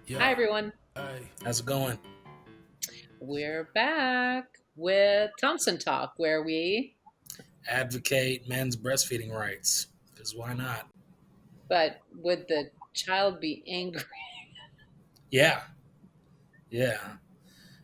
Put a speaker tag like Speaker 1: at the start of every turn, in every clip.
Speaker 1: Yeah.
Speaker 2: Hi, everyone.
Speaker 1: Hi. How's it going?
Speaker 2: We're back with Thompson Talk, where we,
Speaker 1: Advocate men's breastfeeding rights. Because why not?
Speaker 2: but would the child be angry?
Speaker 1: Yeah. Yeah.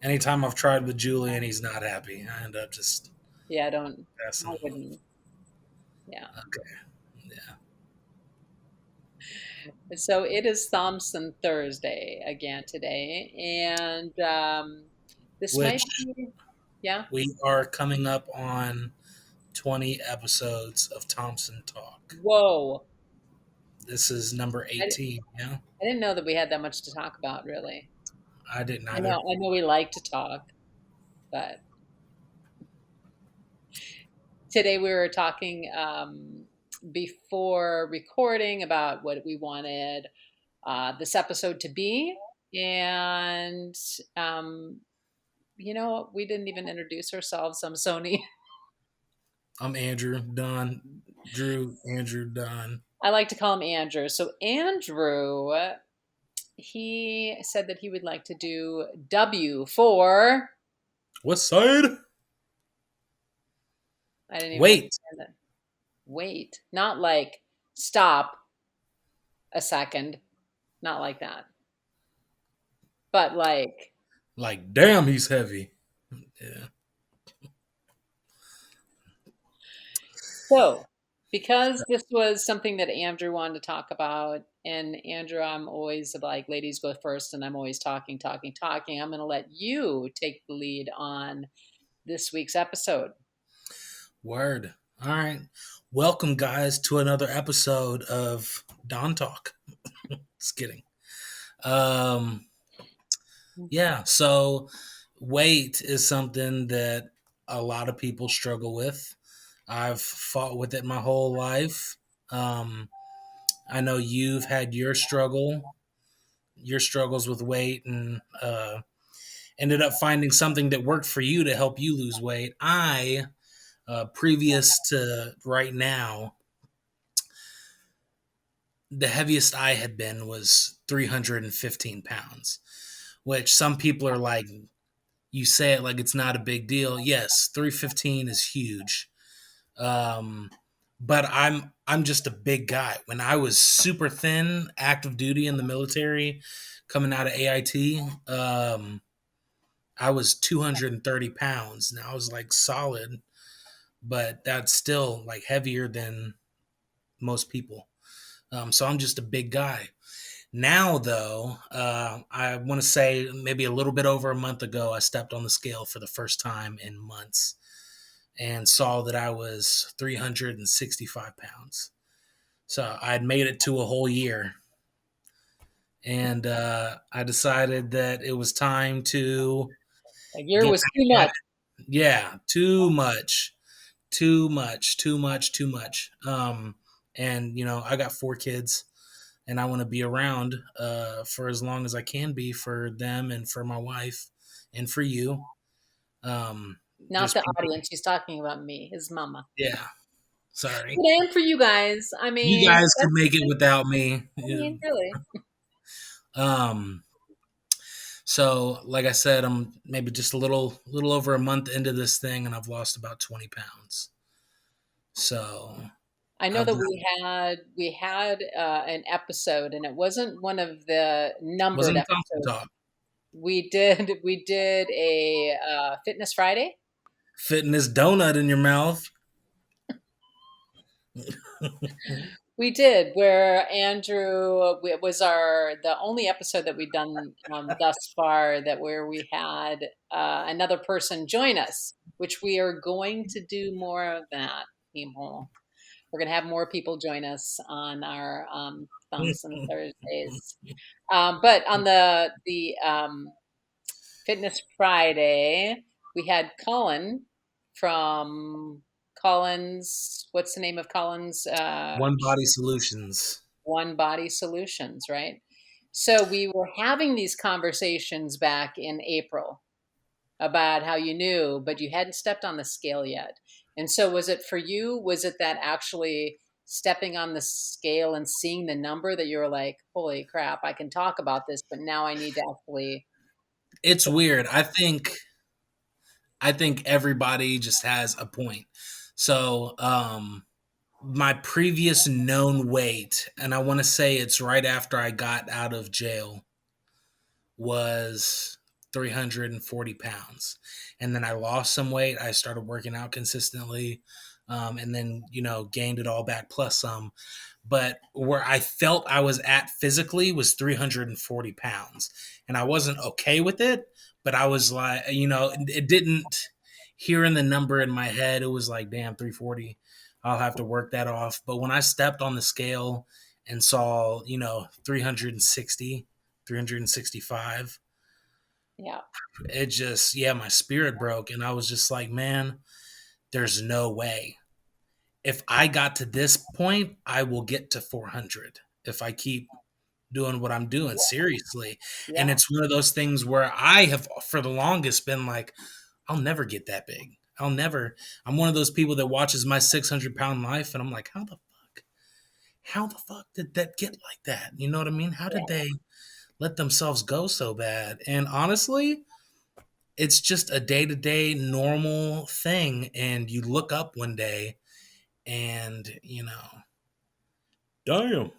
Speaker 1: Anytime I've tried with Julie and he's not happy, I end up just
Speaker 2: Yeah,
Speaker 1: passing
Speaker 2: I
Speaker 1: him off.
Speaker 2: wouldn't. Yeah.
Speaker 1: Okay. Yeah.
Speaker 2: So it is Thompson Thursday again today. And this might
Speaker 1: Which
Speaker 2: be, yeah.
Speaker 1: we are coming up on 20 episodes of Thompson Talk.
Speaker 2: Whoa.
Speaker 1: This is number
Speaker 2: I,
Speaker 1: 18. Yeah.
Speaker 2: I didn't know that we had that much to talk about, really.
Speaker 1: I didn't
Speaker 2: I
Speaker 1: either.
Speaker 2: know, I know we like to talk, but today we were talking before recording about what we wanted this episode to be. And, um, we didn't even introduce ourselves. I'm Soni.
Speaker 1: I'm Andrew, Don, Drew, Andrew, Don.
Speaker 2: I like to call him Andrew. So, Andrew, he said that he would like to do W for,
Speaker 1: West side?
Speaker 2: I didn't even
Speaker 1: Wait.
Speaker 2: understand that. Wait, not like stop a second, not like that, but like,
Speaker 1: Like, damn, he's heavy. Yeah.
Speaker 2: so, because this was something that Andrew wanted to talk about, and Andrew, I'm always like, ladies go first, and I'm always talking, talking, talking. I'm going to let you take the lead on this week's episode.
Speaker 1: Word. All right. Welcome, guys, to another episode of Don Talk. Just kidding. Um, yeah. So, weight is something that a lot of people struggle with. I've fought with it my whole life. Um, I know you've had your struggles with weight, and ended up finding something that worked for you to help you lose weight. Previous to right now, the heaviest I had been was 315 pounds, which some people are like, you say it like it's not a big deal. Yes, 315 is huge. Um, but I'm just a big guy. When I was super thin, active duty in the military, coming out of AIT, I was 230 pounds, and I was like solid, but that's still like heavier than most people. So I'm just a big guy. Now, though, I want to say maybe a little bit over a month ago, I stepped on the scale for the first time in months and saw that I was 365 pounds. So I'd made it to a whole year. And I decided that it was time to
Speaker 2: A year
Speaker 1: get
Speaker 2: was too
Speaker 1: back at
Speaker 2: much.
Speaker 1: it. Yeah, too much, too much, too much, too much. And, I got 4 kids, and I want to be around for as long as I can be for them and for my wife and for you. Um,
Speaker 2: Not
Speaker 1: just
Speaker 2: the
Speaker 1: be,
Speaker 2: audience. She's talking about me, his mama.
Speaker 1: yeah. Sorry,
Speaker 2: And for you guys.
Speaker 1: you guys could make it without me. Yeah.
Speaker 2: Really.
Speaker 1: Um, so like I said, I'm maybe just a little over a month into this thing, and I've lost about 20 pounds. So
Speaker 2: I know
Speaker 1: I've
Speaker 2: that we had an episode, and it wasn't one of the numbered
Speaker 1: wasn't Thompson
Speaker 2: episodes.
Speaker 1: talk.
Speaker 2: We did a Fitness Friday.
Speaker 1: Fitting this donut in your mouth.
Speaker 2: We did, where Andrew, it was the only episode that we've done thus far that where we had another person join us, which we are going to do more of that, people. We're going to have more people join us on our Thompson Thursdays. But on the Fitness Friday, we had Colin from Collins. What's the name of Collins?
Speaker 1: One Body Solutions.
Speaker 2: One Body Solutions, right? So we were having these conversations back in April about how you knew, but you hadn't stepped on the scale yet. And so was it for you? Was it that actually stepping on the scale and seeing the number that you're like, holy crap, I can talk about this, but now I need to actually.
Speaker 1: It's weird. I think everybody just has a point. So, my previous known weight, and I want to say it's right after I got out of jail, was 340 pounds. And then I lost some weight. I started working out consistently, and then, gained it all back plus some. But where I felt I was at physically was 340 pounds. And I wasn't okay with it, but I was like, it didn't, hearing the number in my head, it was like, damn, 340. I'll have to work that off. But when I stepped on the scale and saw, 360, 365,
Speaker 2: Yeah,
Speaker 1: it just, yeah, my spirit broke. And I was just like, man, there's no way. If I got to this point, I will get to 400 if I keep doing what I'm doing seriously. And
Speaker 2: yeah,
Speaker 1: it's one of those things where I have for the longest been like, I'll never get that big. I'll never. I'm one of those people that watches my 600-pound life and I'm like, how the fuck did that get like that? You know what I mean? How did
Speaker 2: yeah,
Speaker 1: they let themselves go so bad? And honestly, it's just a day to day normal thing. And you look up one day and, damn.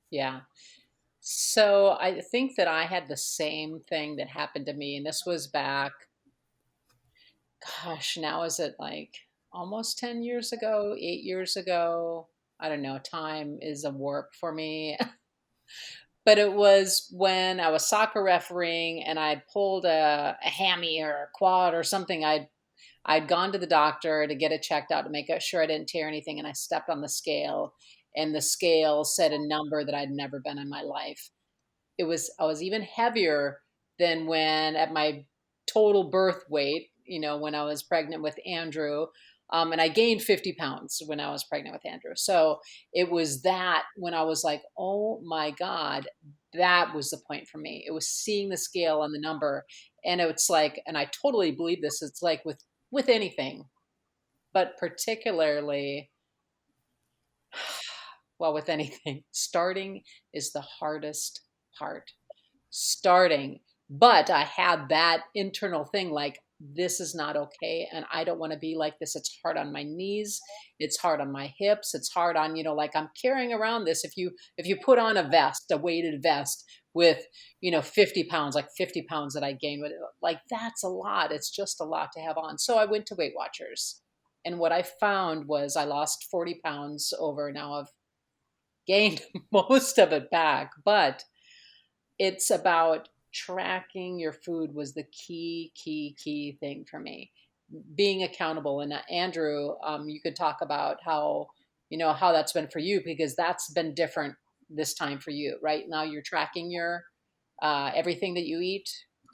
Speaker 2: yeah. So I think that I had the same thing that happened to me, and this was back, gosh, now is it like almost 10 years ago, 8 years ago? I don't know. Time is a warp for me. But it was when I was soccer refereeing and I'd pulled a hammy or a quad or something. I'd gone to the doctor to get it checked out to make sure I didn't tear anything, and I stepped on the scale, and the scale said a number that I'd never been in my life. I was even heavier than when at my total birth weight, when I was pregnant with Andrew. And I gained 50 pounds when I was pregnant with Andrew. So it was that when I was like, oh my God, that was the point for me. It was seeing the scale on the number. And it's like, and I totally believe this, it's like with anything, but particularly, well, with anything, starting is the hardest part. Starting. But I had that internal thing like, this is not okay. And I don't want to be like this. It's hard on my knees. It's hard on my hips. It's hard on, like I'm carrying around this. If you put on a vest, a weighted vest with, 50 pounds, like 50 pounds that I gained with it, like that's a lot. It's just a lot to have on. So I went to Weight Watchers. And what I found was I lost 40 pounds over. Now I've gained most of it back, but it's about tracking your food was the key thing for me. Being accountable. And Andrew, you could talk about how that's been for you, because that's been different this time for you. Right now, you're tracking your everything that you eat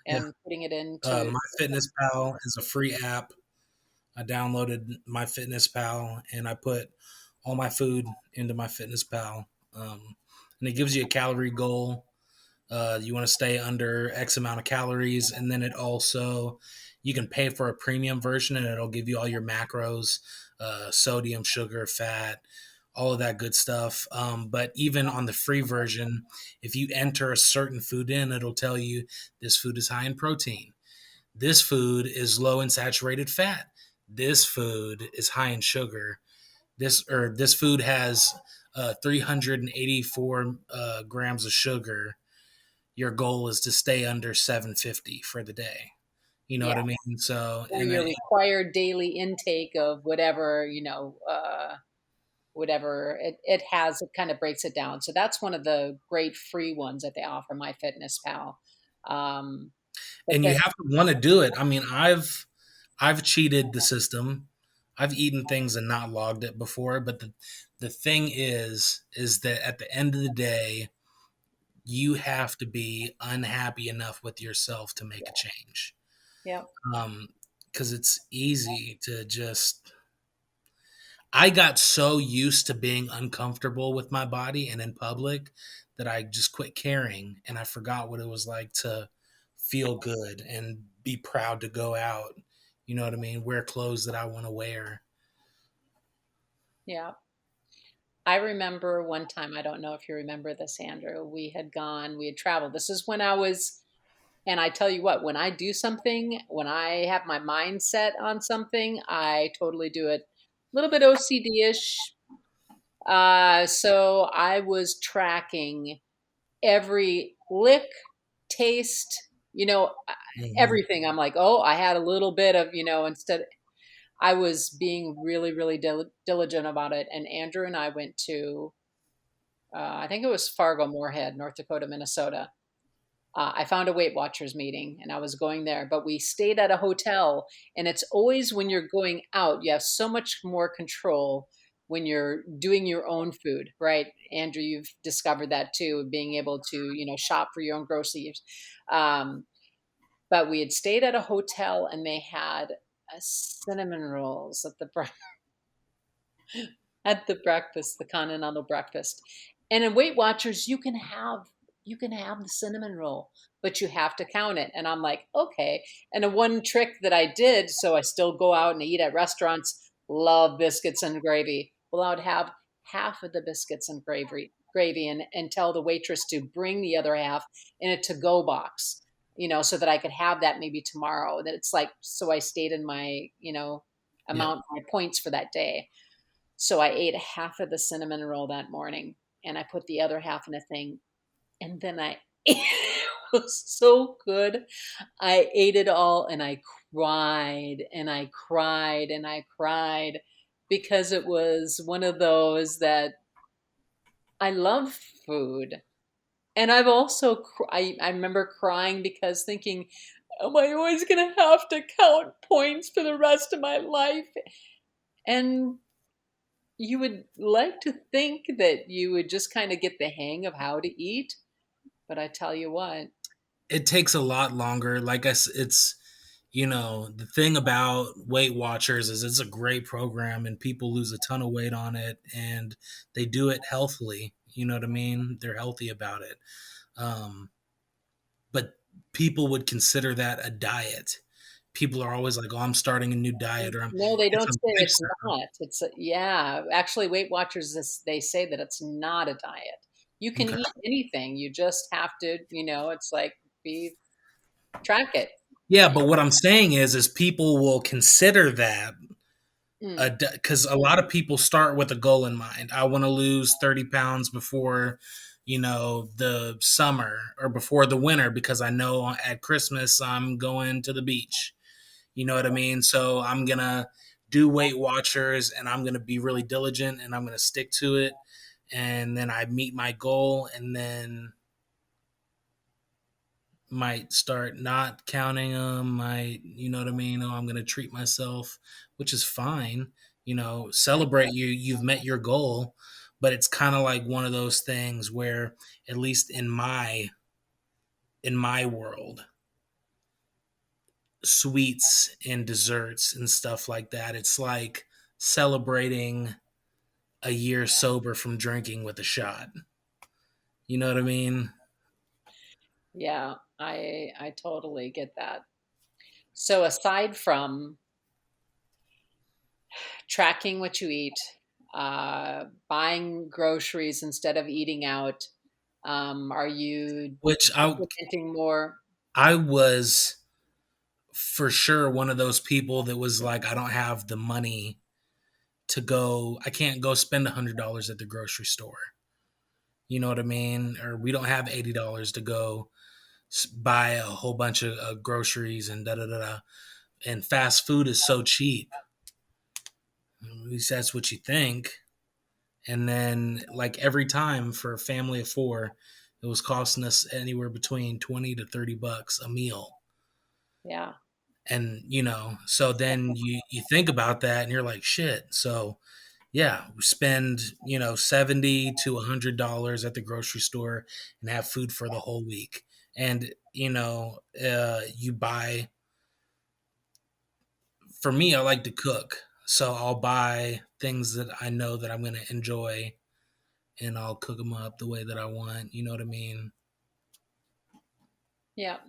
Speaker 1: Yeah.
Speaker 2: and putting it into.
Speaker 1: My Fitness Pal is a free app. I downloaded my Fitness Pal and I put all my food into my Fitness Pal. And it gives you a calorie goal. You want to stay under X amount of calories, and then it also, you can pay for a premium version, and it'll give you all your macros, sodium, sugar, fat, all of that good stuff. But even on the free version, if you enter a certain food in, it'll tell you this food is high in protein. This food is low in saturated fat. This food is high in sugar. This food has 384 grams of sugar. Your goal is to stay under 750 for the day. You know what
Speaker 2: Yeah,
Speaker 1: I mean? So,
Speaker 2: or
Speaker 1: and
Speaker 2: your
Speaker 1: then,
Speaker 2: required daily intake of whatever, whatever it has, it kind of breaks it down. So that's one of the great free ones that they offer, MyFitnessPal. um, but
Speaker 1: and you
Speaker 2: then
Speaker 1: have to want to do it. I mean, I've cheated the system. I've eaten things and not logged it before, but the thing is that at the end of the day, you have to be unhappy enough with yourself to make a
Speaker 2: yeah,
Speaker 1: change.
Speaker 2: yeah,
Speaker 1: Um, because it's easy to just, I got so used to being uncomfortable with my body and in public that I just quit caring and I forgot what it was like to feel good and be proud to go out. You know what I mean? Wear clothes that I want to wear.
Speaker 2: yeah. I remember one time, I don't know if you remember this, Andrew, we had traveled. This is when I was, and I tell you what, when I do something, when I have my mind set on something, I totally do it. A little bit OCD-ish. So I was tracking every lick, taste,
Speaker 1: Hmm.
Speaker 2: everything. I'm like, oh, I had a little bit of, instead, I was being really, really diligent about it. And Andrew and I went to, I think it was Fargo Moorhead, North Dakota, Minnesota. I found a Weight Watchers meeting and I was going there, but we stayed at a hotel. And it's always when you're going out, you have so much more control when you're doing your own food, right? Andrew, you've discovered that too, being able to, shop for your own groceries. Um, but we had stayed at a hotel and they had cinnamon rolls at the breakfast, the continental breakfast. And in Weight Watchers, you can have the cinnamon roll, but you have to count it. And I'm like, okay. And the one trick that I did, so I still go out and eat at restaurants, love biscuits and gravy. Well, I would have half of the biscuits and gravy and tell the waitress to bring the other half in a to-go box, so that I could have that maybe tomorrow. That it's like, so I stayed in my,
Speaker 1: Yep.
Speaker 2: amount, my points for that day. So I ate half of the cinnamon roll that morning and I put the other half in a thing. And then it was so good. I ate it all and I cried and I cried and I cried because it was one of those that I love food. And I've also, I remember crying because thinking, am I always going to have to count points for the rest of my life? And you would like to think that you would just kind of get the hang of how to eat, but I tell you what.
Speaker 1: It takes a lot longer. It's the thing about Weight Watchers is it's a great program and people lose a ton of weight on it and they do it healthily. You know what I mean? They're healthy about it. Um, but people would consider that a diet. People are always like, "Oh, I'm starting a new diet," or "I'm."
Speaker 2: No, they
Speaker 1: It's
Speaker 2: don't
Speaker 1: a
Speaker 2: say it's
Speaker 1: mixer.
Speaker 2: not. Yeah, actually, Weight Watchers, they say that it's not a diet. You can
Speaker 1: Okay.
Speaker 2: eat anything. You just have to, it's like be track it.
Speaker 1: Yeah, but what I'm saying is people will consider that
Speaker 2: Mm,
Speaker 1: because a lot of people start with a goal in mind. I want to lose 30 pounds before, the summer or before the winter because I know at Christmas I'm going to the beach. You know what I mean? So I'm going to do Weight Watchers and I'm going to be really diligent and I'm going to stick to it. And then I meet my goal and then might start not counting them, might, you know what I mean? Oh, I'm going to treat myself, which is fine. Celebrate you've met your goal, but it's kind of like one of those things where at least in my world, sweets and desserts and stuff like that, it's like celebrating a year sober from drinking with a shot. You know what I mean?
Speaker 2: yeah, I totally get that. So aside from tracking what you eat, buying groceries instead of eating out, are you
Speaker 1: Which
Speaker 2: implementing more?
Speaker 1: I was for sure one of those people that was like, I don't have the money to go. I can't go spend $100 at the grocery store. You know what I mean? Or we don't have $80 to go buy a whole bunch of groceries and da da da da. And fast food is so cheap. At least that's what you think. And then, like every time for a family of four, it was costing us anywhere between 20 to $30 a meal.
Speaker 2: Yeah.
Speaker 1: And so then you think about that and you're like, shit. So yeah, we spend 70 to $100 at the grocery store and have food for the whole week. And you buy. For me, I like to cook, so I'll buy things that I know that I'm going to enjoy, and I'll cook them up the way that I want. You know what I mean?
Speaker 2: Yeah.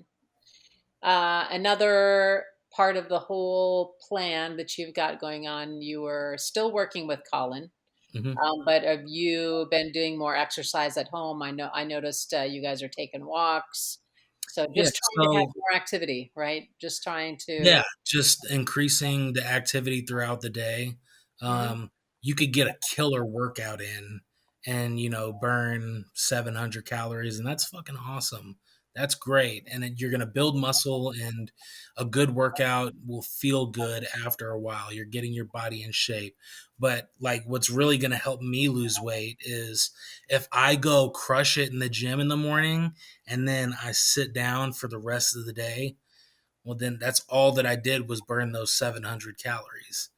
Speaker 2: Another part of the whole plan that you've got going on, you were still working with Colin.
Speaker 1: Hmm.
Speaker 2: But have you been doing more exercise at home? I noticed you guys are taking walks. So
Speaker 1: Yeah.
Speaker 2: just trying to have
Speaker 1: So
Speaker 2: more activity, right? Just trying
Speaker 1: yeah,
Speaker 2: to.
Speaker 1: just increasing the activity throughout the day.
Speaker 2: Mhm.
Speaker 1: Um, you could get a killer workout in and, burn 700 calories, and that's fucking awesome. That's great. And then you're going to build muscle, and a good workout will feel good after a while. You're getting your body in shape. But like what's really going to help me lose weight is if I go crush it in the gym in the morning and then I sit down for the rest of the day, well, then that's all that I did was burn those 700 calories.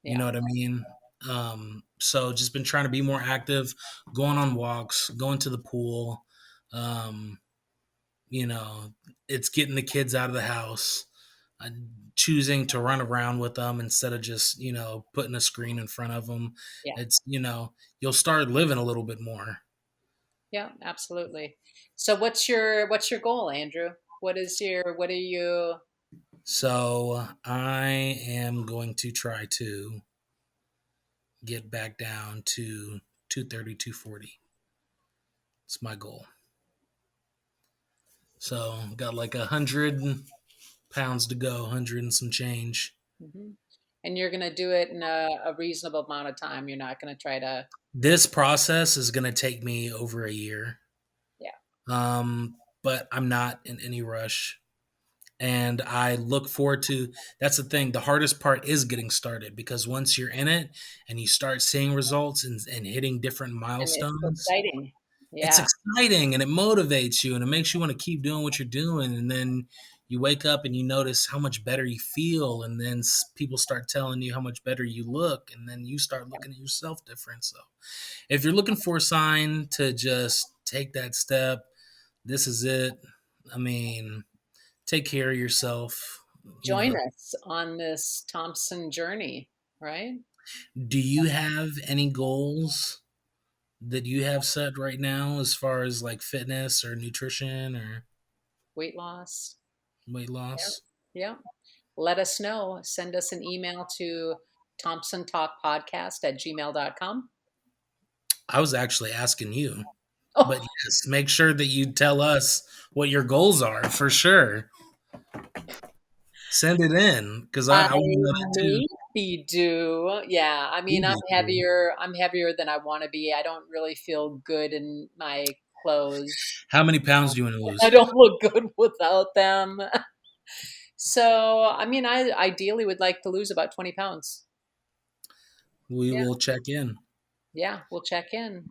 Speaker 1: You
Speaker 2: Yeah.
Speaker 1: know what I mean? So just been trying to be more active, going on walks, going to the pool. Um, you know, it's getting the kids out of the house, uh, choosing to run around with them instead of just, putting a screen in front of them.
Speaker 2: Yeah.
Speaker 1: It's, you'll start living a little bit more.
Speaker 2: Yeah, absolutely. So what's your goal, Andrew? What are you
Speaker 1: So I am going to try to get back down to 230, 240. It's my goal. So got like 100 pounds to go, 100 and some change.
Speaker 2: Mhm. And you're gonna do it in a reasonable amount of time. You're not gonna try to.
Speaker 1: This process is going to take me over a year.
Speaker 2: Yeah.
Speaker 1: But I'm not in any rush. And I look forward to that's the thing. The hardest part is getting started because once you're in it and you start seeing results and hitting different
Speaker 2: And it's
Speaker 1: milestones,
Speaker 2: exciting.
Speaker 1: it's
Speaker 2: Yeah.
Speaker 1: exciting and it motivates you and it makes you want to keep doing what you're doing. And then you wake up and you notice how much better you feel. And then people start telling you how much better you look. And then you start looking at yourself different. So if you're looking for a sign to just take that step, this is it. I mean, take care of yourself. You
Speaker 2: Join
Speaker 1: know,
Speaker 2: us on this Thompson journey, right?
Speaker 1: do you have any goals that you have set right now as far as like fitness or nutrition or
Speaker 2: Weight loss.
Speaker 1: weight
Speaker 2: Yeah.
Speaker 1: loss?
Speaker 2: Yeah. Let us know. Send us an email to thompsontalkpodcast@gmail.com.
Speaker 1: I was actually asking you,
Speaker 2: Oh,
Speaker 1: but yes, make sure that you tell us what your goals are for sure. Send it in because I
Speaker 2: I
Speaker 1: want to know that too.
Speaker 2: maybe do. Yeah. I mean, I'm
Speaker 1: Maybe do.
Speaker 2: heavier. I'm heavier than I want to be. I don't really feel good in my clothes.
Speaker 1: How many pounds do you want to lose?
Speaker 2: I don't look good without them. So, I mean, I ideally would like to lose about 20 pounds.
Speaker 1: We
Speaker 2: Yeah.
Speaker 1: will check in.
Speaker 2: Yeah. We'll check in.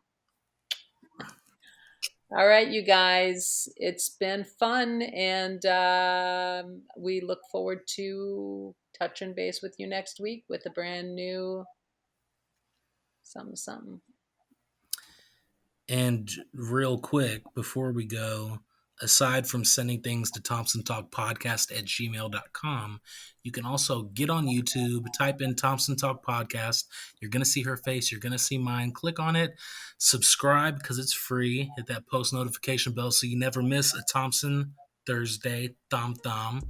Speaker 2: All right, you guys. It's been fun. And we look forward to touching base with you next week with a brand new something, something.
Speaker 1: And real quick, before we go, aside from sending things to Thompson Talk Podcast at gmail.com, you can also get on YouTube, type in Thompson Talk Podcast. You're going to see her face. You're going to see mine. Click on it. Subscribe because it's free. Hit that post notification bell so you never miss a Thompson Thursday. Thom Thom.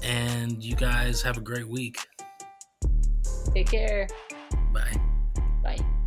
Speaker 1: And you guys have a great week.
Speaker 2: Take care.
Speaker 1: Bye.
Speaker 2: Bye.